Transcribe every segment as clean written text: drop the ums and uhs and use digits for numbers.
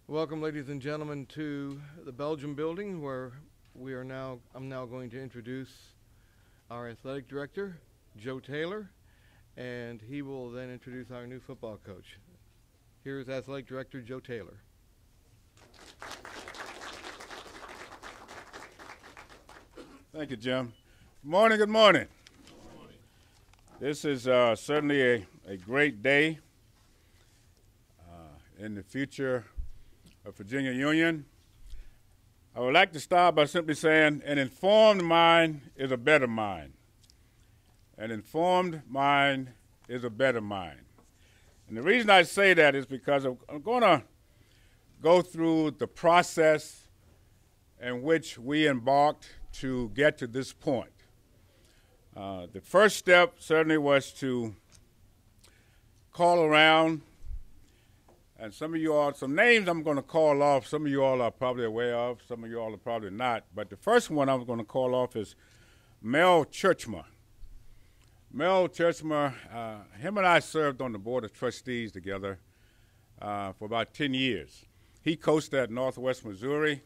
Welcome, ladies and gentlemen, to the Belgium building where I'm now going to introduce our athletic director, Joe Taylor, and he will then introduce our new football coach. Here is athletic director Joe Taylor. Thank you, Jim. Good morning, good morning. This is certainly a great day in the future of Virginia Union. I would like to start by simply saying an informed mind is a better mind. An informed mind is a better mind. And the reason I say that is because I'm going to go through the process in which we embarked to get to this point. The first step certainly was to call around, and some of you all, some names I'm going to call off, some of you all are probably aware of, some of you all are probably not, but the first one I'm going to call off is Mel Churchmer. Mel Churchmer, him and I served on the Board of Trustees together for about 10 years. He coached at Northwest Missouri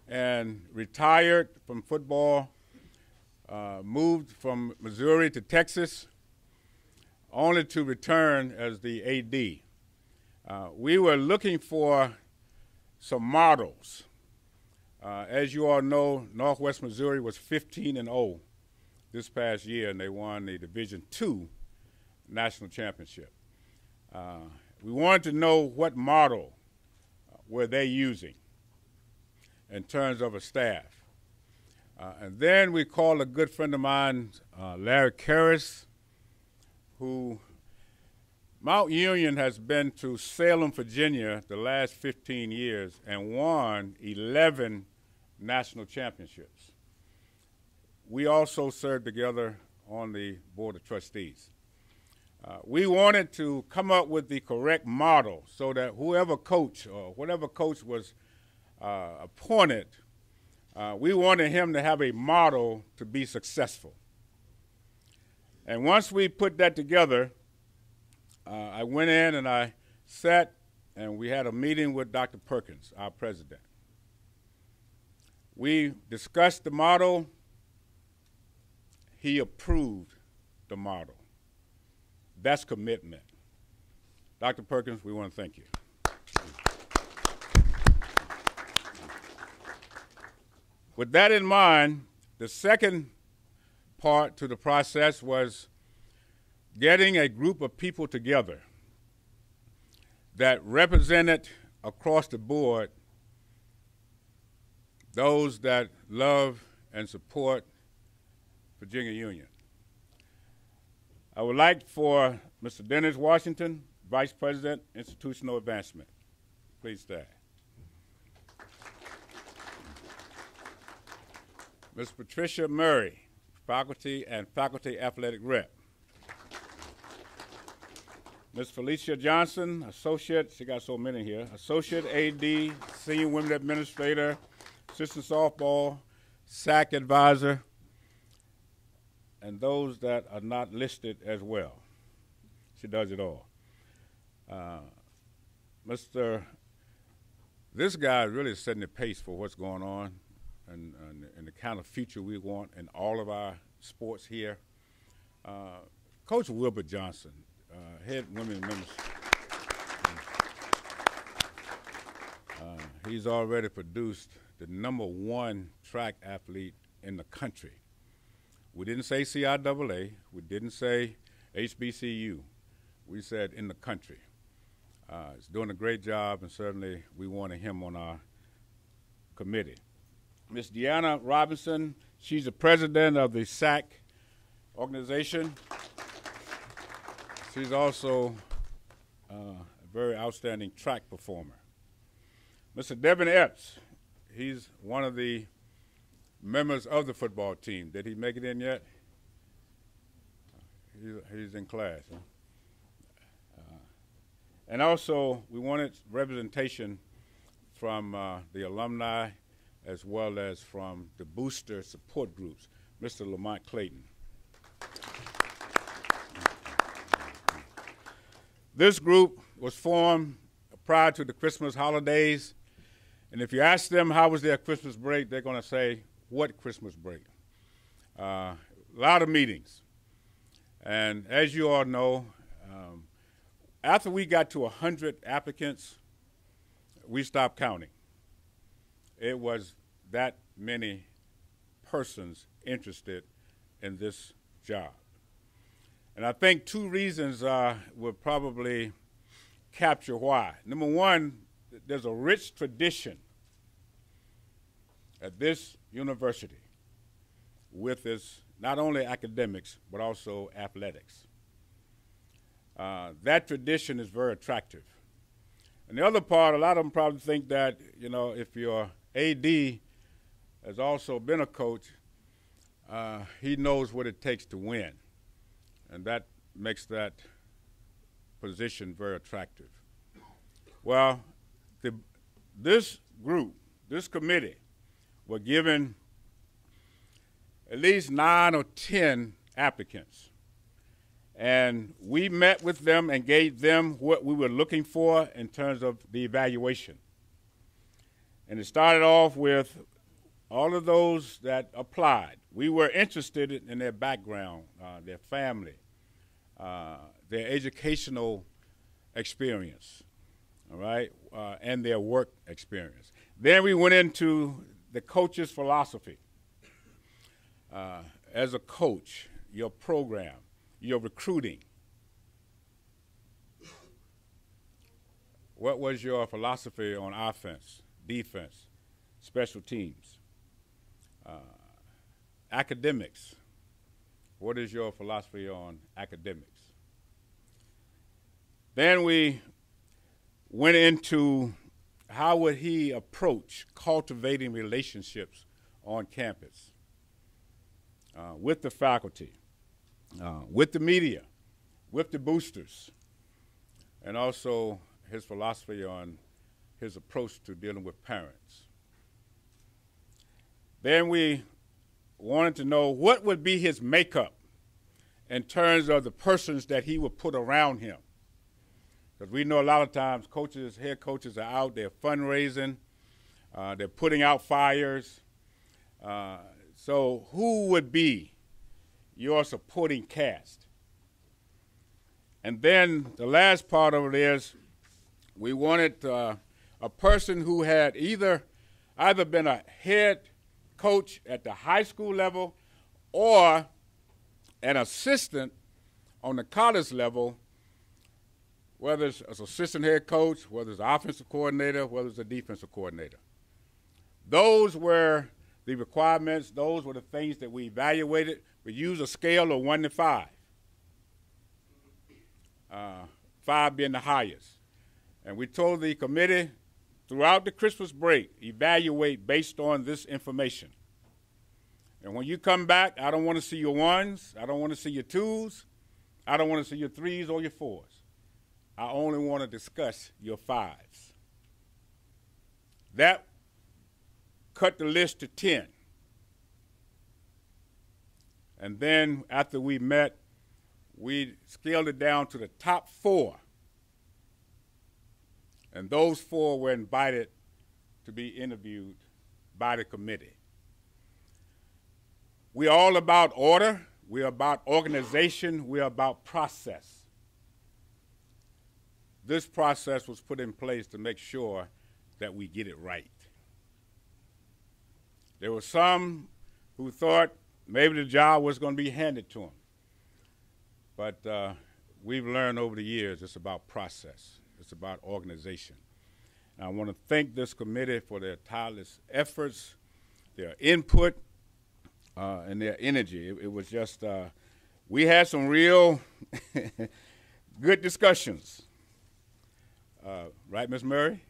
and retired from football, moved from Missouri to Texas, only to return as the AD. We were looking for some models. As you all know, Northwest Missouri was 15-0 this past year, and they won the Division II national championship. We wanted to know what model were they using in terms of a staff. And then we called a good friend of mine, Larry Karras, who Mount Union has been to Salem, Virginia the last 15 years and won 11 national championships. We also served together on the Board of Trustees. We wanted to come up with the correct model so that whoever coach or whatever coach was appointed, we wanted him to have a model to be successful. And once we put that together, I went in and I sat and we had a meeting with Dr. Perkins, our president. We discussed the model. He approved the model. That's commitment. Dr. Perkins, we want to thank you. With that in mind, the second part to the process was getting a group of people together that represented across the board those that love and support Virginia Union. I would like for Mr. Dennis Washington, Vice President, Institutional Advancement. Please stand. Ms. Patricia Murray, Faculty and Faculty Athletic Rep. Ms. Felicia Johnson, Associate, she got so many here, Associate AD, Senior Women Administrator, Assistant Softball, SAC Advisor, and those that are not listed as well. She does it all. This guy is really setting the pace for what's going on and the kind of future we want in all of our sports here. Coach Wilbur Johnson, head women's minister. He's already produced the #1 track athlete in the country. We didn't say CIAA, we didn't say HBCU, we said in the country. He's doing a great job, and certainly we wanted him on our committee. Ms. Deanna Robinson, she's the president of the SAC organization. She's also a very outstanding track performer. Mr. Devin Epps, he's one of the members of the football team. Did he make it in yet? He's in class. Huh? And also, we wanted representation from the alumni as well as from the booster support groups. Mr. Lamont Clayton. This group was formed prior to the Christmas holidays. And if you ask them how was their Christmas break, they're going to say, what Christmas break? A lot of meetings. And as you all know, after we got to 100 applicants, we stopped counting. It was that many persons interested in this job. And I think two reasons would probably capture why. Number one, there's a rich tradition at this university with its not only academics, but also athletics. That tradition is very attractive. And the other part, a lot of them probably think that, you know, if your AD has also been a coach, he knows what it takes to win. And that makes that position very attractive. Well, this group, this committee, were given at least 9 or 10 applicants. And we met with them and gave them what we were looking for in terms of the evaluation. And it started off with all of those that applied. We were interested in their background, their family, their educational experience, all right, and their work experience. Then we went into the coach's philosophy. As a coach, your program, your recruiting. What was your philosophy on offense, defense, special teams? Academics. What is your philosophy on academics? Then we went into how would he approach cultivating relationships on campus with the faculty, with the media, with the boosters, and also his philosophy on his approach to dealing with parents. Then we wanted to know what would be his makeup in terms of the persons that he would put around him. Because we know a lot of times coaches, head coaches are out, they're fundraising, they're putting out fires. So who would be your supporting cast? And then the last part of it is we wanted a person who had either been a head coach at the high school level or an assistant on the college level, whether it's an assistant head coach, whether it's an offensive coordinator, whether it's a defensive coordinator. Those were the requirements. Those were the things that we evaluated. We used a scale of 1 to 5, 5 being the highest. And we told the committee throughout the Christmas break, evaluate based on this information. And when you come back, I don't want to see your 1s, I don't want to see your 2s, I don't want to see your 3s or your 4s. I only want to discuss your 5s. That cut the list to 10. And then after we met, we scaled it down to the top 4. And those 4 were invited to be interviewed by the committee. We're all about order. We're about organization. We're about process. This process was put in place to make sure that we get it right. There were some who thought maybe the job was going to be handed to them. But we've learned over the years it's about process. It's about organization. And I want to thank this committee for their tireless efforts, their input, and their energy. It was just, we had some real good discussions. Right, Ms. Murray?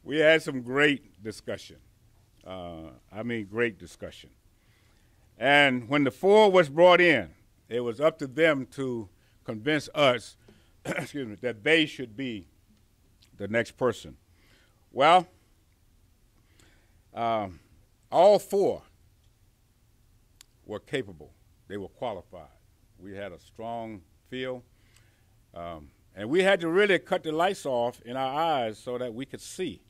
We had some great discussion. Great discussion. And when the 4 was brought in, it was up to them to convince us excuse me, that they should be the next person. Well, all 4 were capable. They were qualified. We had a strong feel. And we had to really cut the lights off in our eyes so that we could see.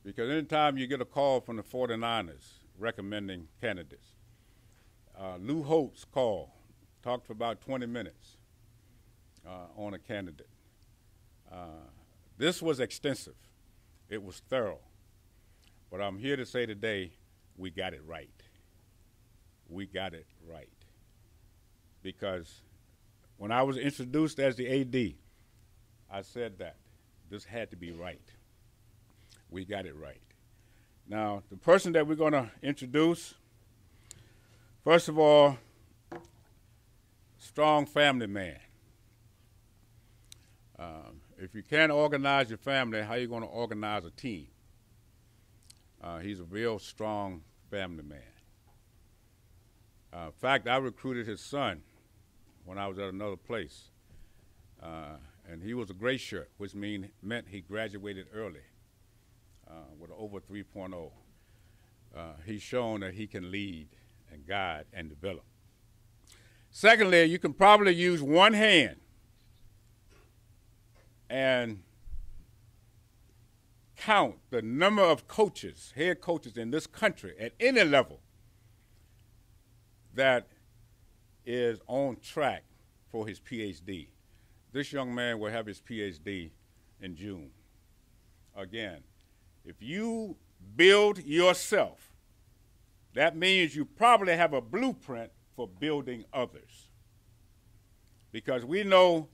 Because anytime you get a call from the 49ers recommending candidates, Lou Holtz called, talked for about 20 minutes on a candidate. This was extensive. It was thorough. But I'm here to say today, we got it right. We got it right. Because when I was introduced as the AD, I said that this had to be right. We got it right. Now, the person that we're going to introduce, first of all, strong family man. If you can't organize your family, how are you going to organize a team? He's a real strong family man. In fact, I recruited his son when I was at another place. And he was a gray shirt, which meant he graduated early with an over 3.0. He's shown that he can lead and guide and develop. Secondly, you can probably use one hand and count the number of coaches, head coaches in this country at any level that is on track for his PhD. This young man will have his PhD in June. Again, if you build yourself, that means you probably have a blueprint for building others. Because we know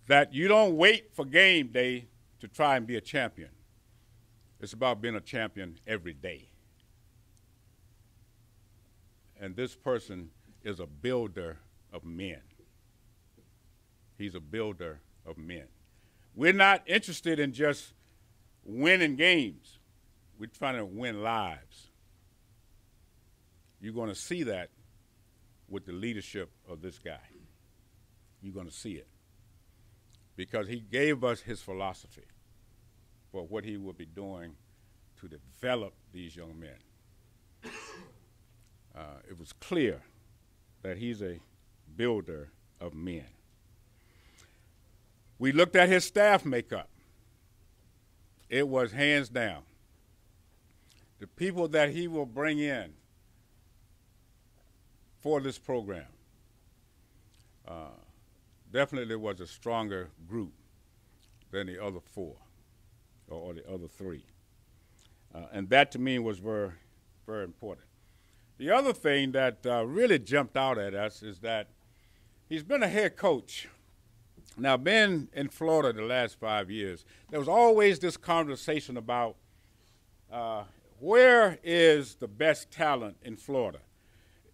that you don't wait for game day to try and be a champion. It's about being a champion every day. And this person is a builder of men. He's a builder of men. We're not interested in just winning games. We're trying to win lives. You're going to see that with the leadership of this guy. You're going to see it. Because he gave us his philosophy for what he will be doing to develop these young men. It was clear that he's a builder of men. We looked at his staff makeup. It was hands down. The people that he will bring in for this program definitely was a stronger group than the other four or the other three. And that to me was very, very important. The other thing that really jumped out at us is that he's been a head coach. Now, being in Florida the last 5 years, there was always this conversation about where is the best talent in Florida?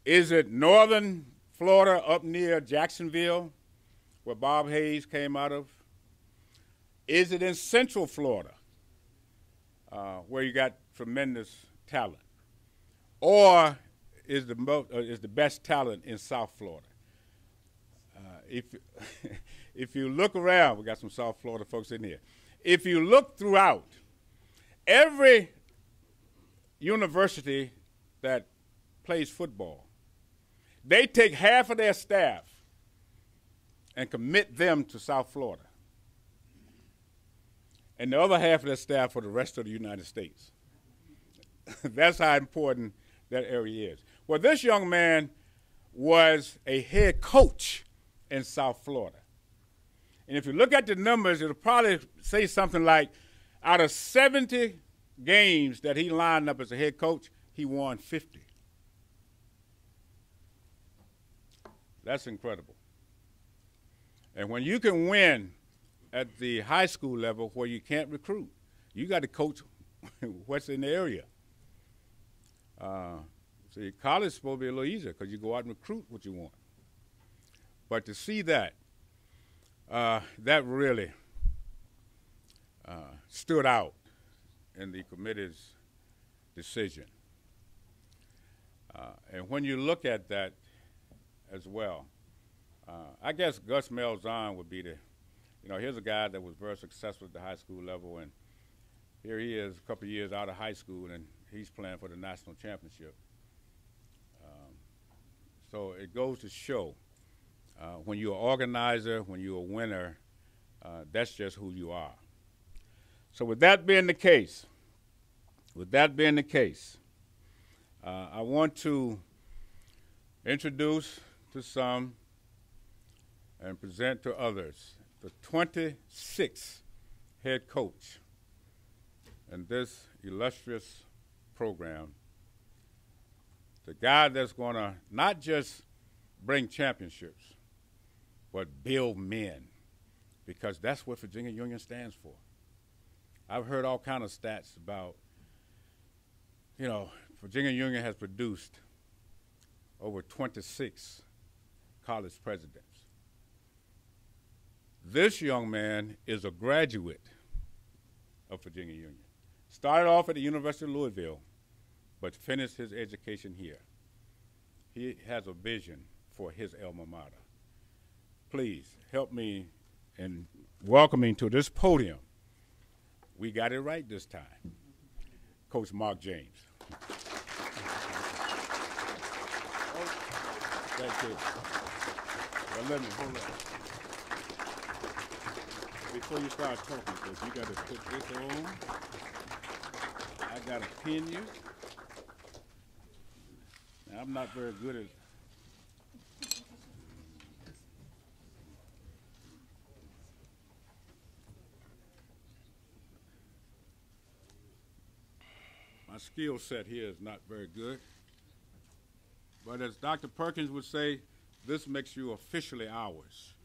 Is it northern Florida up near Jacksonville, where Bob Hayes came out of? Is it in central Florida, where you got tremendous talent? Or is the best talent in South Florida? If you look around, we got some South Florida folks in here. If you look throughout, every university that plays football, they take half of their staff and commit them to South Florida, and the other half of their staff for the rest of the United States. That's how important that area is. Well, this young man was a head coach in South Florida. And if you look at the numbers, it'll probably say something like, out of 70 games that he lined up as a head coach, he won 50. That's incredible. And when you can win at the high school level where you can't recruit, you got to coach what's in the area. See, college is supposed to be a little easier because you go out and recruit what you want. But to see that, that really stood out in the committee's decision. And when you look at that as well, I guess Gus Malzahn would be here's a guy that was very successful at the high school level, and here he is a couple of years out of high school, and he's playing for the national championship. So it goes to show When you're an organizer, when you're a winner, that's just who you are. So with that being the case, I want to introduce to some and present to others the 26th head coach in this illustrious program, the guy that's going to not just bring championships, but build men, because that's what Virginia Union stands for. I've heard all kind of stats about, Virginia Union has produced over 26 college presidents. This young man is a graduate of Virginia Union. Started off at the University of Louisville, but finished his education here. He has a vision for his alma mater. Please help me in welcoming to this podium. We got it right this time, Coach Mark James. Thank you. Well, let me hold on. Before you start talking, because you got to put this on. I got to pin you. Now, I'm not very good at. My skill set here is not very good. But as Dr. Perkins would say, this makes you officially ours.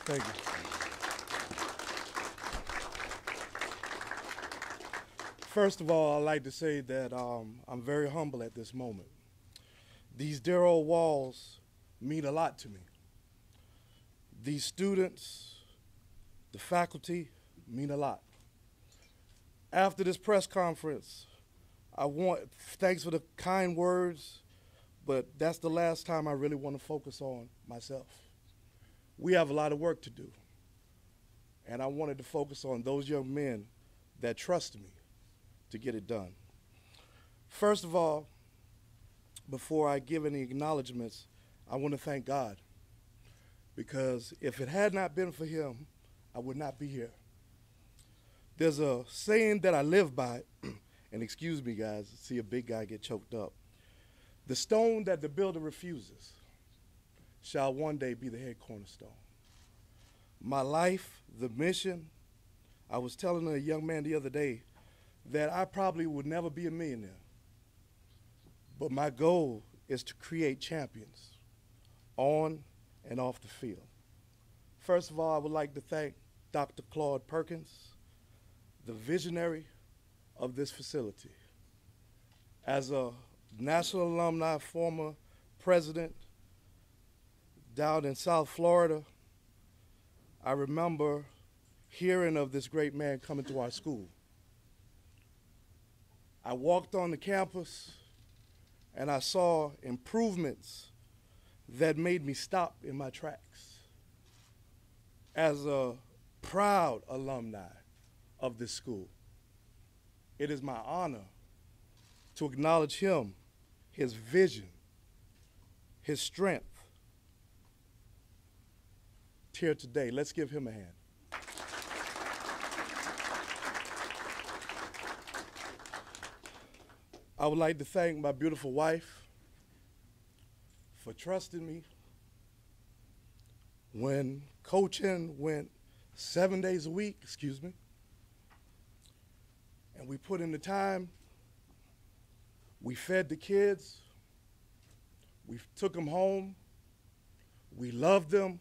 Thank you. First of all, I'd like to say that I'm very humble at this moment. These dear old walls mean a lot to me. These students, the faculty, mean a lot. After this press conference, thanks for the kind words, but that's the last time I really want to focus on myself. We have a lot of work to do, and I wanted to focus on those young men that trust me to get it done. First of all, before I give any acknowledgments, I want to thank God, because if it had not been for him, I would not be here. There's a saying that I live by, and excuse me guys, see a big guy get choked up. The stone that the builder refuses shall one day be the head cornerstone. My life, the mission, I was telling a young man the other day that I probably would never be a millionaire, but my goal is to create champions on and off the field. First of all, I would like to thank Dr. Claude Perkins, the visionary of this facility. As a National Alumni former president down in South Florida, I remember hearing of this great man coming to our school. I walked on the campus and I saw improvements that made me stop in my tracks. As a proud alumni of this school, it is my honor to acknowledge him, his vision, his strength here today. Let's give him a hand. I would like to thank my beautiful wife for trusting me when coaching went 7 days a week, and we put in the time. We fed the kids, we took them home, we loved them,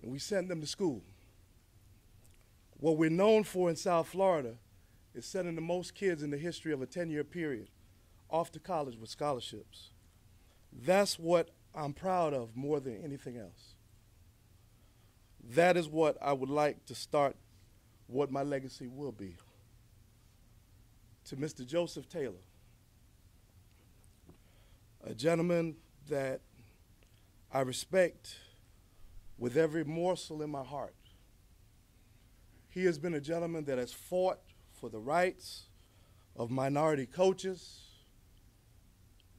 and we sent them to school. What we're known for in South Florida is sending the most kids in the history of a 10-year period off to college with scholarships. That's what I'm proud of more than anything else. That is what I would like to start, what my legacy will be. To Mr. Joseph Taylor, a gentleman that I respect with every morsel in my heart. He has been a gentleman that has fought for the rights of minority coaches,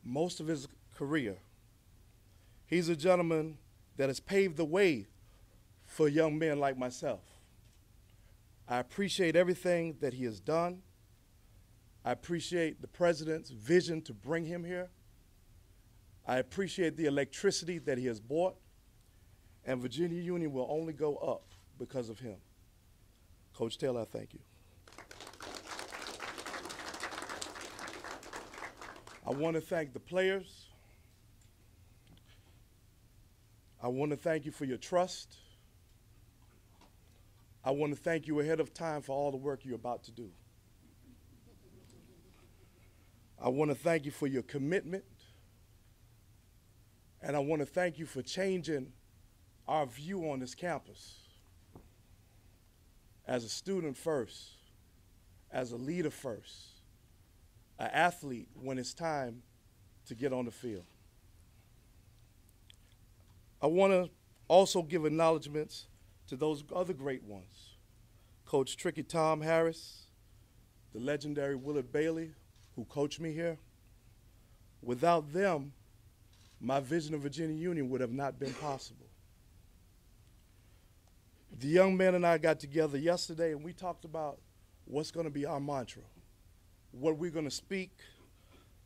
most of his career. He's a gentleman that has paved the way for young men like myself. I appreciate everything that he has done. I appreciate the president's vision to bring him here. I appreciate the electricity that he has brought, and Virginia Union will only go up because of him. Coach Taylor, I thank you. I want to thank the players. I want to thank you for your trust. I want to thank you ahead of time for all the work you're about to do. I want to thank you for your commitment. And I want to thank you for changing our view on this campus. As a student first, as a leader first, an athlete when it's time to get on the field. I want to also give acknowledgments to those other great ones. Coach Tricky Tom Harris, the legendary Willard Bailey, who coached me here. Without them, my vision of Virginia Union would have not been possible. The young men and I got together yesterday and we talked about what's going to be our mantra, what we're going to speak,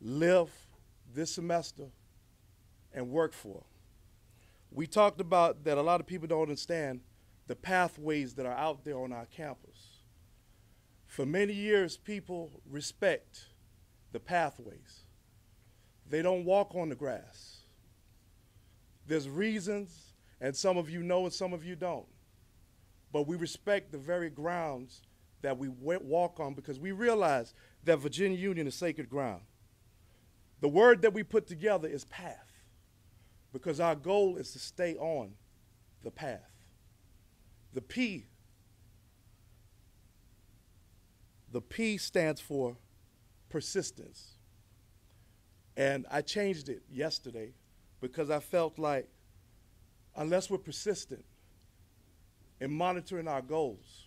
live this semester, and work for. We talked about that a lot of people don't understand the pathways that are out there on our campus. For many years, people respect the pathways. They don't walk on the grass. There's reasons, and some of you know and some of you don't. But we respect the very grounds that we walk on because we realize that Virginia Union is sacred ground. The word that we put together is path, because our goal is to stay on the path. The P stands for persistence. And I changed it yesterday because I felt like unless we're persistent in monitoring our goals,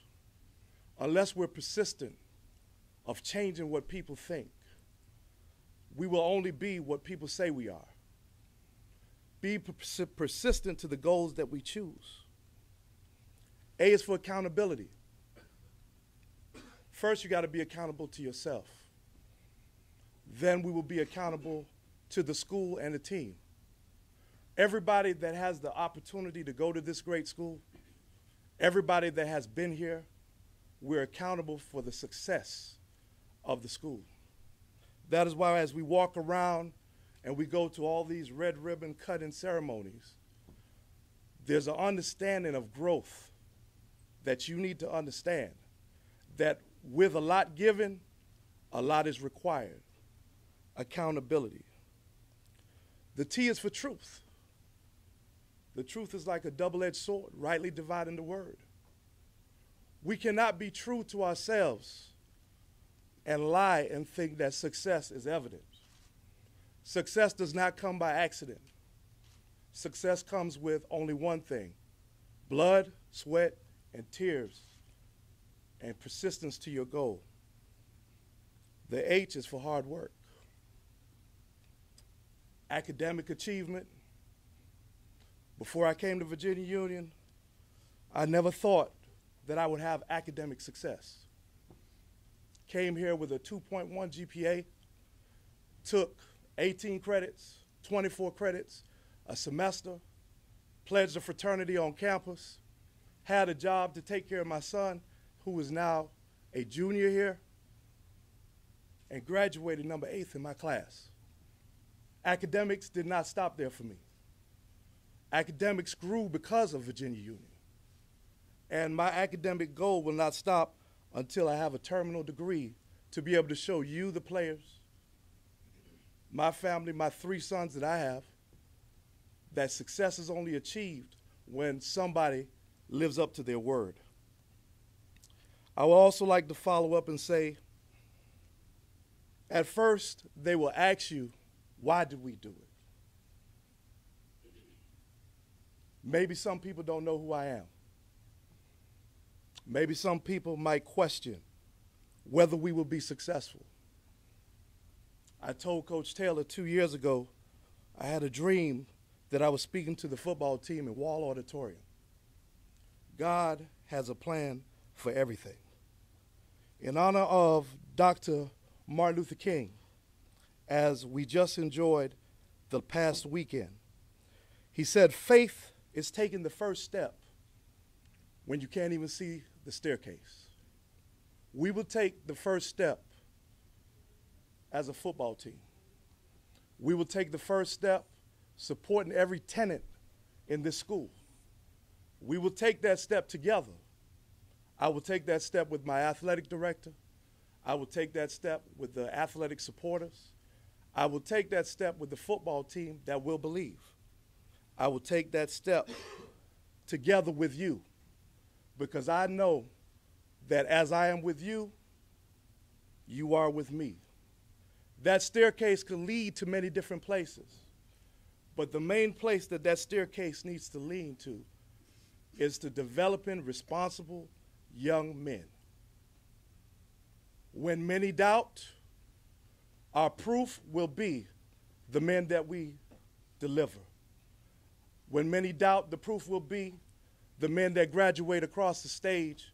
unless we're persistent of changing what people think, we will only be what people say we are. Be persistent to the goals that we choose. A is for accountability. First, you got to be accountable to yourself. Then we will be accountable to the school and the team. Everybody that has the opportunity to go to this great school, everybody that has been here, we're accountable for the success of the school. That is why as we walk around and we go to all these red ribbon cutting ceremonies, there's an understanding of growth that you need to understand, that with a lot given, a lot is required. Accountability. The T is for truth. The truth is like a double-edged sword, rightly dividing the word. We cannot be true to ourselves and lie and think that success is evident. Success does not come by accident. Success comes with only one thing: blood, sweat, and tears, and persistence to your goal. The H is for hard work. Academic achievement. Before I came to Virginia Union, I never thought that I would have academic success. Came here with a 2.1 GPA, took 18 credits, 24 credits a semester, pledged a fraternity on campus, had a job to take care of my son, who is now a junior here, and graduated number 8th in my class. Academics did not stop there for me. Academics grew because of Virginia Union. And my academic goal will not stop until I have a terminal degree to be able to show you, the players, my family, my 3 sons that I have, that success is only achieved when somebody lives up to their word. I would also like to follow up and say, at first, they will ask you, why did we do it? Maybe some people don't know who I am. Maybe some people might question whether we will be successful. I told Coach Taylor 2 years ago, I had a dream that I was speaking to the football team in Wall Auditorium. God has a plan for everything. In honor of Dr. Martin Luther King, as we just enjoyed the past weekend, he said, faith is taking the first step when you can't even see the staircase. We will take the first step as a football team. We will take the first step supporting every tenant in this school. We will take that step together. I will take that step with my athletic director. I will take that step with the athletic supporters. I will take that step with the football team that will believe. I will take that step together with you, because I know that as I am with you, you are with me. That staircase can lead to many different places, but the main place that that staircase needs to lead to is to developing responsible young men. When many doubt, our proof will be the men that we deliver. When many doubt, the proof will be the men that graduate across the stage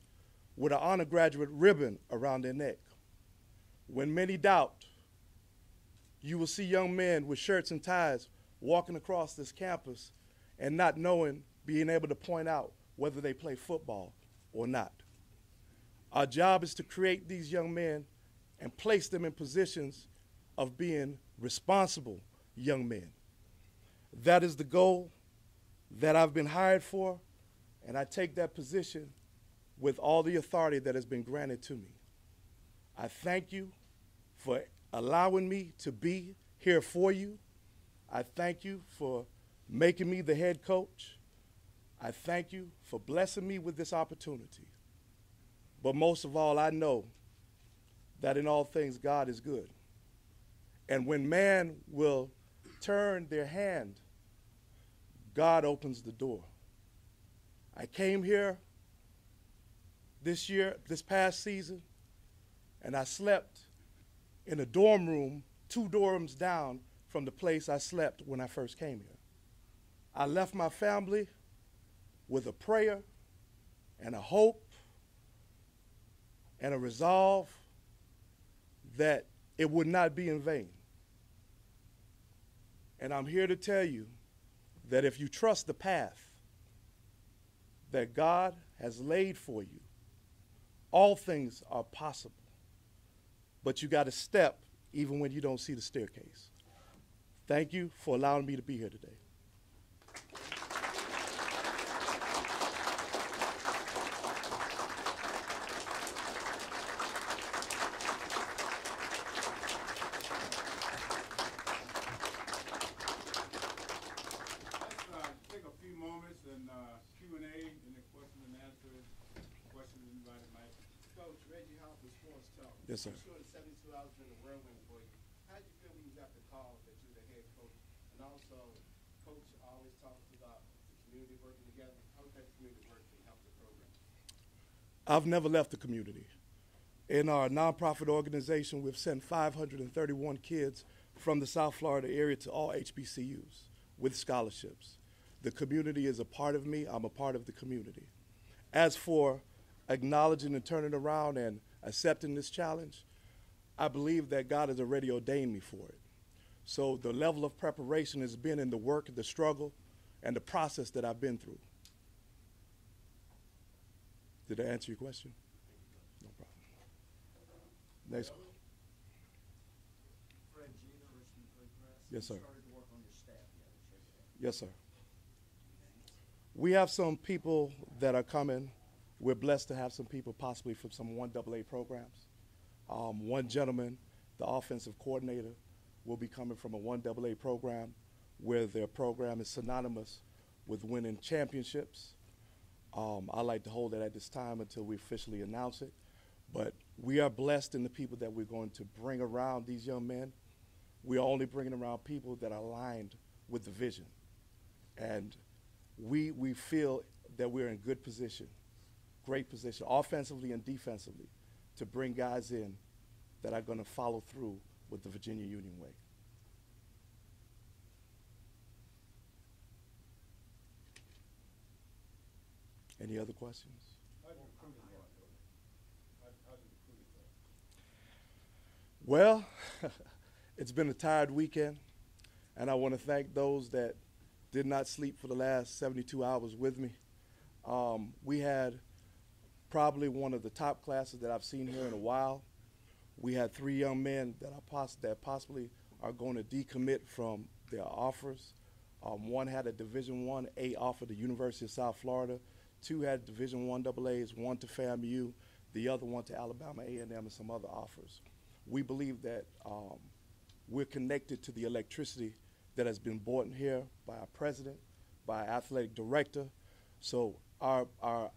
with an honor graduate ribbon around their neck. When many doubt, you will see young men with shirts and ties walking across this campus and not knowing, being able to point out whether they play football or not. Our job is to create these young men and place them in positions of being responsible young men. That is the goal that I've been hired for, and I take that position with all the authority that has been granted to me. I thank you for allowing me to be here for you. I thank you for making me the head coach. I thank you for blessing me with this opportunity. But most of all, I know that in all things God is good. And when man will turn their hand, God opens the door. I came here this past season, and I slept in a dorm room 2 dorms down from the place I slept when I first came here. I left my family with a prayer and a hope and a resolve that it would not be in vain. And I'm here to tell you that if you trust the path that God has laid for you, all things are possible. But you got to step even when you don't see the staircase. Thank you for allowing me to be here today. Take a few moments and Q&A and the question and answers. Questions anybody might. Coach Reggie Hoffman, Sports Talk. Yes, sir. I'm sure the 72 hours been a whirlwind for you. How did you feel when you got the call that you're the head coach? And also, Coach always talks about the community working together. How does that community work to help the program? I've never left the community. In our nonprofit organization, we've sent 531 kids from the South Florida area to all HBCUs with scholarships. The community is a part of me. I'm a part of the community. As for acknowledging and turning around and accepting this challenge, I believe that God has already ordained me for it. So the level of preparation has been in the work, the struggle, and the process that I've been through. Did I answer your question? No problem. Next. Fred Jeter, Richmond Free Press. Yes, sir. You started to work on your staff yet, Yes, sir. We have some people that are coming. We're blessed to have some people possibly from some 1AA programs. One gentleman, the offensive coordinator, will be coming from a 1AA program where their program is synonymous with winning championships. I like to hold it at this time until we officially announce it. But we are blessed in the people that we're going to bring around these young men. We are only bringing around people that are aligned with the vision. And we feel that we're in good position, great position, offensively and defensively, to bring guys in that are going to follow through with the Virginia Union way. Any other questions? Well, it's been a tired weekend, and I want to thank those that did not sleep for the last 72 hours with me. We had probably one of the top classes that I've seen here in a while. We had 3 young men that possibly are going to decommit from their offers. One had a Division I-A offer to University of South Florida. 2 had Division I AA's, 1 to FAMU, the other one to Alabama A&M, and some other offers. We believe that we're connected to the electricity that has been brought in here by our president, by our athletic director. So our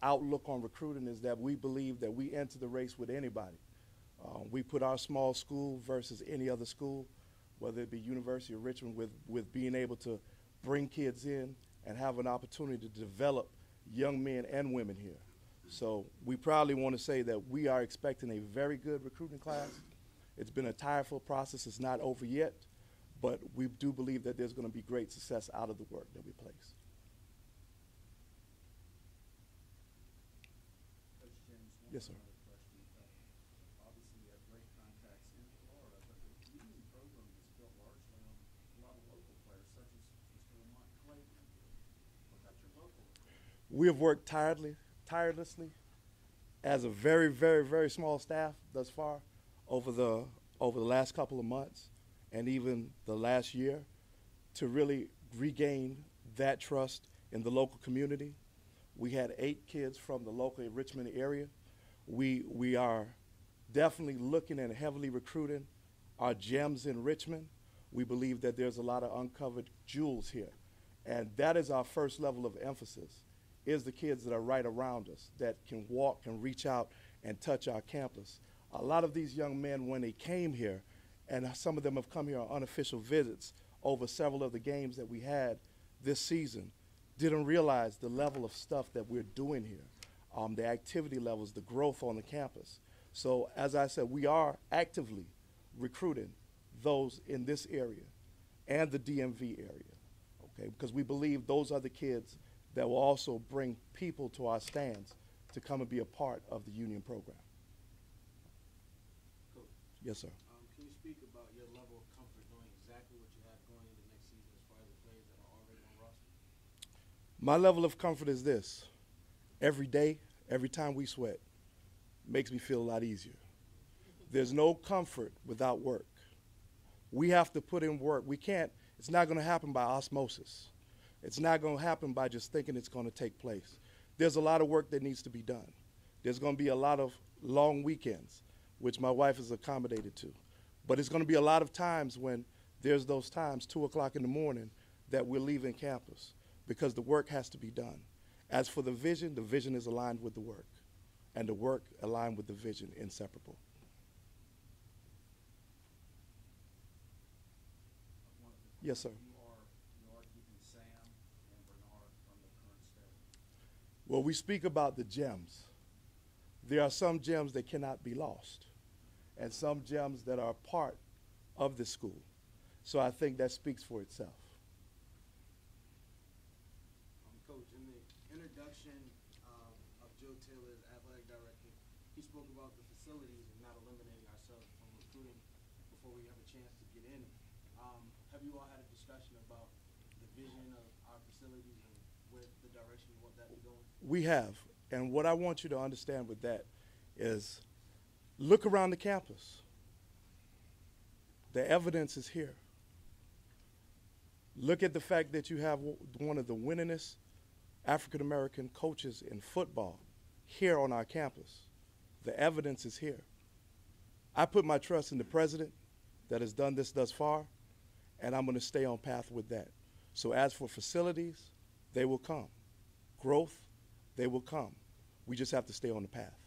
outlook on recruiting is that we believe that we enter the race with anybody. We put our small school versus any other school, whether it be University of Richmond, with being able to bring kids in and have an opportunity to develop young men and women here. So we proudly want to say that we are expecting a very good recruiting class. It's been a tireful process. It's not over yet, but we do believe that there's going to be great success out of the work that we place. Coach James, Yes, sir. another question. Obviously, you have great contacts in Florida, but the union program is built largely on a lot of local players, such as Mr. Lamont Clayton. What about your local? We have worked tirelessly as a very, very, very small staff thus far over the last couple of months and even the last year to really regain that trust in the local community. We had 8 kids from the local Richmond area. We are definitely looking and heavily recruiting our gems in Richmond. We believe that there's a lot of uncovered jewels here. And that is our first level of emphasis, is the kids that are right around us, that can walk and reach out and touch our campus. A lot of these young men, when they came here, and some of them have come here on unofficial visits over several of the games that we had this season, didn't realize the level of stuff that we're doing here, the activity levels, the growth on the campus. So as I said, we are actively recruiting those in this area and the DMV area, okay? Because we believe those are the kids that will also bring people to our stands to come and be a part of the union program. Coach, Yes, sir. can you speak about your level of comfort knowing exactly what you have going into next season as far as the players that are already on roster? My level of comfort is this. Every day, every time we sweat, makes me feel a lot easier. There's no comfort without work. We have to put in work. We can't, it's not going to happen by osmosis. It's not going to happen by just thinking it's going to take place. There's a lot of work that needs to be done. There's going to be a lot of long weekends, which my wife is accommodated to. But it's going to be a lot of times when there's those times, 2 o'clock in the morning, that we're leaving campus because the work has to be done. As for the vision is aligned with the work, and the work aligned with the vision, inseparable. Yes, sir. You are keeping Sam and Bernard from the current staff. Well, we speak about the gems. There are some gems that cannot be lost, and some gems that are part of the school. So I think that speaks for itself. Coach, in the introduction of Joe Taylor as athletic director, he spoke about the facilities and not eliminating ourselves from recruiting before we have a chance to get in. Have you all had a discussion about the vision of our facilities and where the direction you want that to be going? We have, and what I want you to understand with that is look around the campus. The evidence is here. Look at the fact that you have one of the winningest African-American coaches in football here on our campus. The evidence is here. I put my trust in the president that has done this thus far, and I'm going to stay on path with that. So as for facilities, they will come. Growth, they will come. We just have to stay on the path.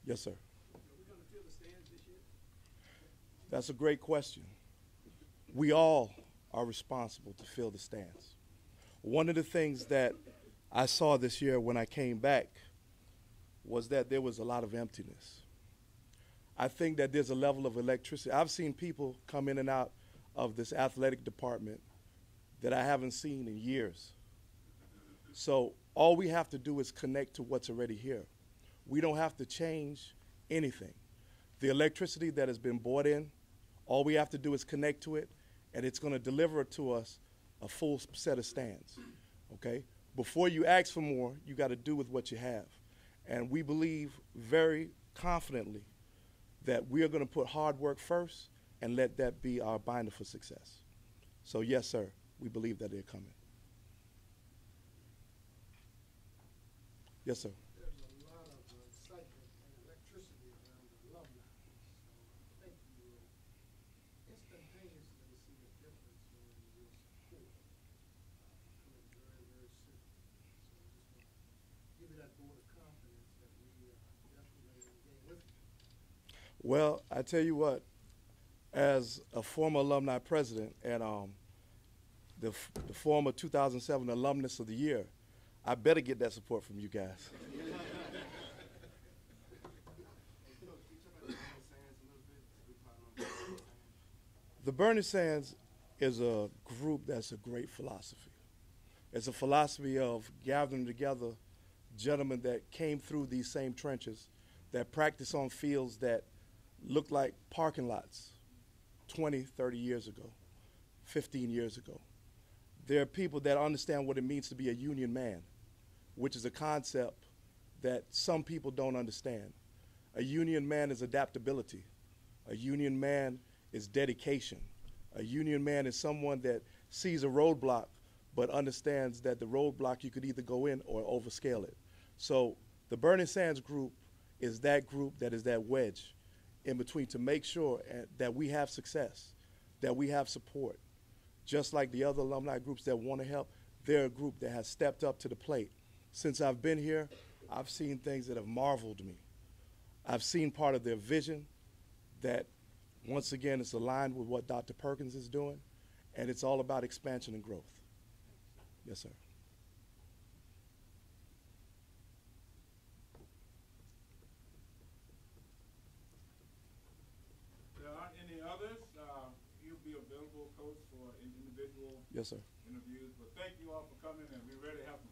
Yes, sir. Are we going to fill the stands this year? That's a great question. We all are responsible to fill the stands. One of the things that I saw this year when I came back was that there was a lot of emptiness. I think that there's a level of electricity. I've seen people come in and out of this athletic department that I haven't seen in years. So all we have to do is connect to what's already here. We don't have to change anything. The electricity that has been bought in, all we have to do is connect to it, and it's going to deliver to us a full set of stands, okay? Before you ask for more, you got to do with what you have. And we believe very confidently that we are going to put hard work first and let that be our binder for success. So yes, sir, we believe that they're coming. Yes, sir. There's a lot of excitement and electricity around the alumni. So I think you will instantaneously see a difference in your support coming very, very soon. So I just want to give you that vote of confidence that we definitely engage with you. Well, I tell you what, as a former alumni president and the former 2007 alumnus of the year, I better get that support from you guys. The Burning Sands is a group that's a great philosophy. It's a philosophy of gathering together gentlemen that came through these same trenches, that practice on fields that look like parking lots 20, 30 years ago, 15 years ago. There are people that understand what it means to be a union man, which is a concept that some people don't understand. A union man is adaptability. A union man is dedication. A union man is someone that sees a roadblock but understands that the roadblock you could either go in or overscale it. So the Burning Sands group is that group that is that wedge in between to make sure that we have success, that we have support. Just like the other alumni groups that want to help, they're a group that has stepped up to the plate. Since I've been here, I've seen things that have marveled me. I've seen part of their vision that, once again, is aligned with what Dr. Perkins is doing, and it's all about expansion and growth. Yes, sir. If there aren't any others, he'll be available, Coach, for individual Yes, sir. interviews. But thank you all for coming, and we're ready to have some